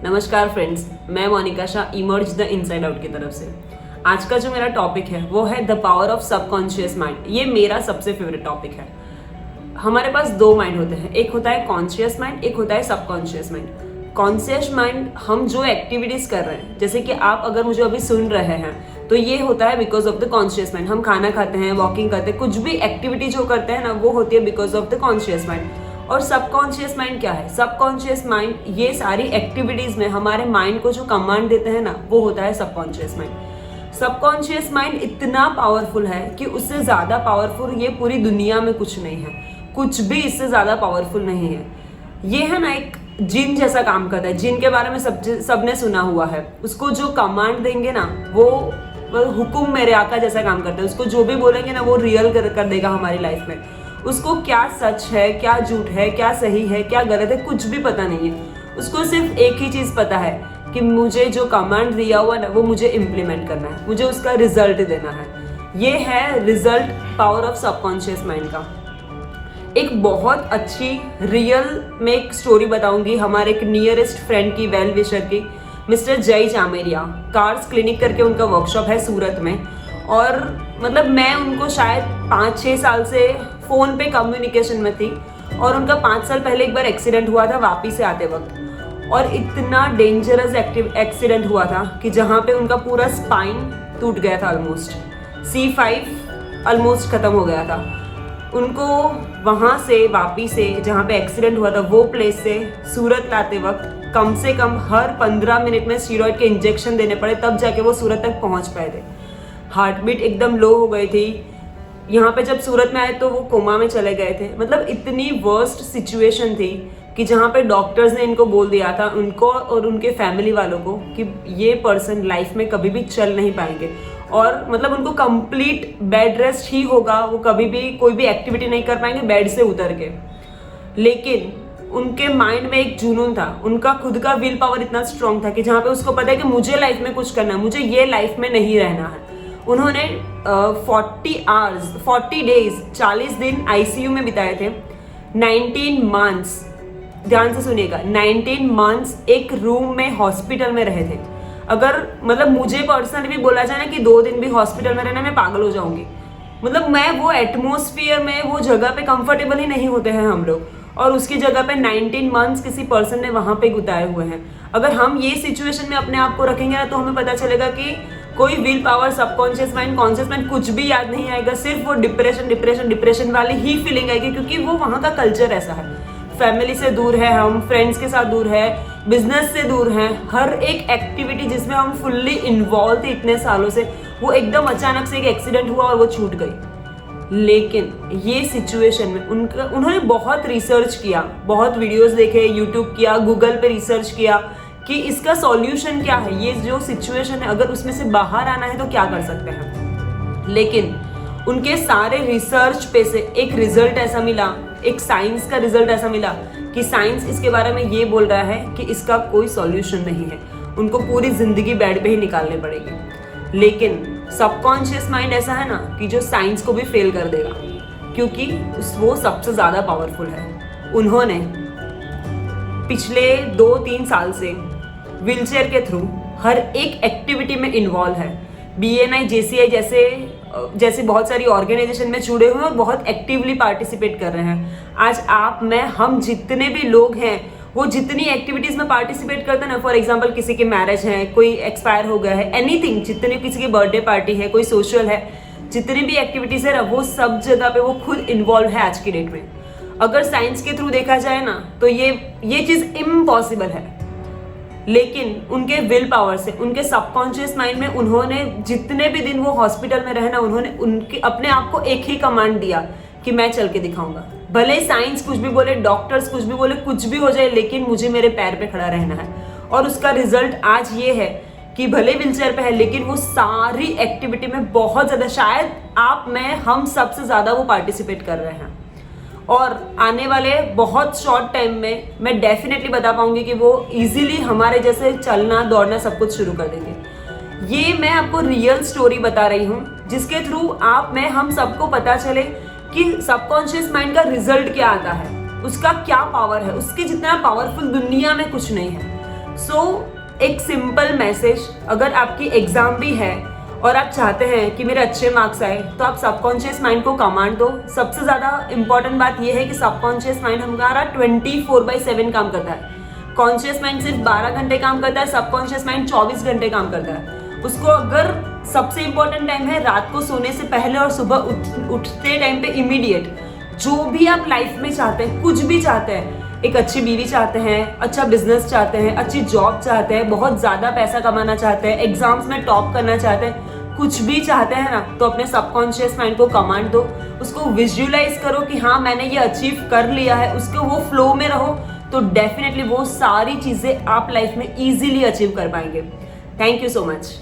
नमस्कार फ्रेंड्स, मैं Monika Shah emerge the inside out की तरफ से। आज का जो मेरा टॉपिक है वो है the power of subconscious mind. ये मेरा सबसे फेवरेट टॉपिक है। हमारे पास दो माइंड होते हैं, एक होता है कॉन्शियस माइंड, एक होता है सबकॉन्शियस माइंड। कॉन्शियस माइंड हम जो एक्टिविटीज कर रहे हैं, जैसे कि आप अगर मुझे अभी सुन रहे हैं तो ये होता है because of the conscious mind. हम खाना खाते हैं, वॉकिंग करते हैं, कुछ भी एक्टिविटी जो करते हैं ना वो होती है because of the conscious mind. और सबकॉन्शियस माइंड क्या है? सबकॉन्शियस माइंड ये सारी एक्टिविटीज में हमारे माइंड को जो कमांड देते हैं ना वो होता है सबकॉन्शियस माइंड। सबकॉन्शियस माइंड इतना पावरफुल है कि उससे ज्यादा पावरफुल ये पूरी दुनिया में कुछ नहीं है, कुछ भी इससे ज्यादा पावरफुल नहीं है। ये है ना एक जिन जैसा काम करता है। जिन के बारे में सबने सुना हुआ है। उसको जो कमांड देंगे ना वो हुकुम मेरे आका जैसा काम करता है। उसको जो भी बोलेंगे ना वो रियल कर देगा हमारी लाइफ में। उसको क्या सच है, क्या झूठ है, क्या सही है, क्या गलत है, कुछ भी पता नहीं है। उसको सिर्फ एक ही चीज पता है कि मुझे जो कमांड दिया हुआ ना वो मुझे इम्प्लीमेंट करना है, मुझे उसका रिजल्ट देना है। ये है result power of subconscious mind का। एक बहुत अच्छी रियल में एक स्टोरी बताऊंगी हमारे एक नियरेस्ट फ्रेंड की, वेल विशर की, मिस्टर जय चामेरिया। कार्स क्लिनिक करके उनका वर्कशॉप है सूरत में। और मतलब मैं उनको शायद 5-6 साल से फ़ोन पे कम्युनिकेशन में थी। और उनका 5 साल पहले एक बार एक्सीडेंट हुआ था वापी से आते वक्त। और इतना डेंजरस एक्सीडेंट हुआ था कि जहाँ पे उनका पूरा स्पाइन टूट गया था, ऑलमोस्ट C5 ऑलमोस्ट ख़त्म हो गया था। उनको वहाँ से वापी से जहाँ पे एक्सीडेंट हुआ था वो प्लेस से सूरत लाते वक्त कम से कम हर 15 मिनट में स्टीरॉयड के इंजेक्शन देने पड़े, तब जाके वो सूरत तक पहुँच पाए थे। हार्ट बीट एकदम लो हो गई थी। यहाँ पे जब सूरत में आए तो वो कोमा में चले गए थे। मतलब इतनी वर्स्ट सिचुएशन थी कि जहाँ पे डॉक्टर्स ने इनको बोल दिया था, उनको और उनके फैमिली वालों को, कि ये पर्सन लाइफ में कभी भी चल नहीं पाएंगे। और मतलब उनको कंप्लीट बेड रेस्ट ही होगा, वो कभी भी कोई भी एक्टिविटी नहीं कर पाएंगे बेड से उतर के। लेकिन उनके माइंड में एक जुनून था, उनका खुद का विल पावर इतना स्ट्रांग था कि जहाँ पे उसको पता है कि मुझे लाइफ में कुछ करना है, मुझे ये लाइफ में नहीं रहना है। उन्होंने 40 डेज 40 दिन ICU में बिताए थे। 19 मंथ्स, ध्यान से सुनिएगा, 19 मंथ्स एक रूम में हॉस्पिटल में रहे थे। अगर मतलब मुझे पर्सनली भी बोला जाए ना कि 2 दिन भी हॉस्पिटल में रहना, मैं पागल हो जाऊंगी। मतलब मैं वो एटमोसफियर में, वो जगह पे कंफर्टेबल ही नहीं होते हैं हम लोग। और उसकी जगह पे 19 मंथ्स किसी पर्सन ने वहां पे गुताए हुए हैं। अगर हम ये सिचुएशन में अपने आप को रखेंगे ना तो हमें पता चलेगा कि कोई will power, subconscious mind, conscious mind कुछ भी याद नहीं आएगा। सिर्फ वो डिप्रेशन वाली ही फीलिंग आएगी, क्योंकि वो वहाँ का कल्चर ऐसा है। फैमिली से दूर है हम, फ्रेंड्स के साथ दूर है, बिजनेस से दूर है। हर एक एक्टिविटी जिसमें हम फुल्ली इन्वॉल्व थे इतने सालों से, वो एकदम अचानक से एक एक्सीडेंट हुआ और वो छूट गई। लेकिन ये सिचुएशन में उन्होंने बहुत रिसर्च किया, बहुत वीडियोस देखे, यूट्यूब किया, गूगल पे रिसर्च किया कि इसका सॉल्यूशन क्या है, ये जो सिचुएशन है अगर उसमें से बाहर आना है तो क्या कर सकते हैं। लेकिन उनके सारे रिसर्च पे से एक रिजल्ट ऐसा मिला, एक साइंस का रिजल्ट ऐसा मिला कि साइंस इसके बारे में ये बोल रहा है कि इसका कोई सॉल्यूशन नहीं है। उनको पूरी जिंदगी बेड पे ही निकालनी पड़ेगी। लेकिन सबकॉन्शियस माइंड ऐसा है ना कि जो साइंस को भी फेल कर देगा, क्योंकि वो सबसे ज्यादा पावरफुल है। उन्होंने पिछले 2-3 साल से व्हीलचेयर के थ्रू हर एक एक्टिविटी में इन्वॉल्व है। BNI JCI जैसे बहुत सारी ऑर्गेनाइजेशन में जुड़े हुए हैं और बहुत एक्टिवली पार्टिसिपेट कर रहे हैं। आज आप, मैं, हम जितने भी लोग हैं वो जितनी एक्टिविटीज में पार्टिसिपेट करते हैं ना, फॉर एग्जांपल किसी के मैरिज है, कोई एक्सपायर हो गया है, एनीथिंग, जितने किसी की बर्थडे पार्टी है, कोई सोशल है, जितनी भी एक्टिविटीज है ना वो सब जगह पे वो खुद इन्वॉल्व है आज की डेट में। अगर साइंस के थ्रू देखा जाए ना तो ये चीज इम्पॉसिबल है। लेकिन उनके विल पावर से, उनके सबकॉन्शियस माइंड में, उन्होंने जितने भी दिन वो हॉस्पिटल में रहे ना, उन्होंने उनके अपने आप को एक ही कमांड दिया कि मैं चल के दिखाऊंगा। भले साइंस कुछ भी बोले, डॉक्टर्स कुछ भी बोले, कुछ भी हो जाए, लेकिन मुझे मेरे पैर पे खड़ा रहना है। और उसका रिजल्ट आज ये है कि भले व्हीलचेयर पे है लेकिन वो सारी एक्टिविटी में बहुत ज्यादा, शायद आप, मैं, हम सबसे ज्यादा वो पार्टिसिपेट कर रहे हैं। और आने वाले बहुत शॉर्ट टाइम में मैं डेफिनेटली बता पाऊंगी कि वो इजीली हमारे जैसे चलना, दौड़ना सब कुछ शुरू कर देंगे। ये मैं आपको रियल स्टोरी बता रही हूँ जिसके थ्रू आप, मैं, हम सबको पता चले कि सबकॉन्शियस माइंड का रिजल्ट क्या आता है, उसका क्या पावर है। उसके जितना पावरफुल दुनिया में कुछ नहीं है। सो एक सिंपल मैसेज, अगर आपकी एग्जाम भी है और आप चाहते हैं कि मेरे अच्छे मार्क्स आए, तो आप सबकॉन्शियस माइंड को कमांड दो। सबसे ज़्यादा इंपॉर्टेंट बात यह है कि सबकॉन्शियस माइंड हमारा 24/7 काम करता है। कॉन्शियस माइंड सिर्फ 12 घंटे काम करता है, सबकॉन्शियस माइंड 24 घंटे काम करता है। उसको अगर सबसे इंपॉर्टेंट टाइम है रात को सोने से पहले और सुबह उठते टाइम पे इमीडिएट, जो भी आप लाइफ में चाहते हैं, कुछ भी चाहते हैं, एक अच्छी बीवी चाहते हैं, अच्छा बिजनेस चाहते हैं, अच्छी जॉब चाहते हैं, बहुत ज़्यादा पैसा कमाना चाहते हैं, एग्जाम्स में टॉप करना चाहते हैं, कुछ भी चाहते हैं ना, तो अपने सबकॉन्शियस माइंड को कमांड दो, उसको विजुअलाइज करो कि हाँ मैंने ये अचीव कर लिया है, उसके वो फ्लो में रहो, तो डेफिनेटली वो सारी चीज़ें आप लाइफ में ईजिली अचीव कर पाएंगे। Thank you so much.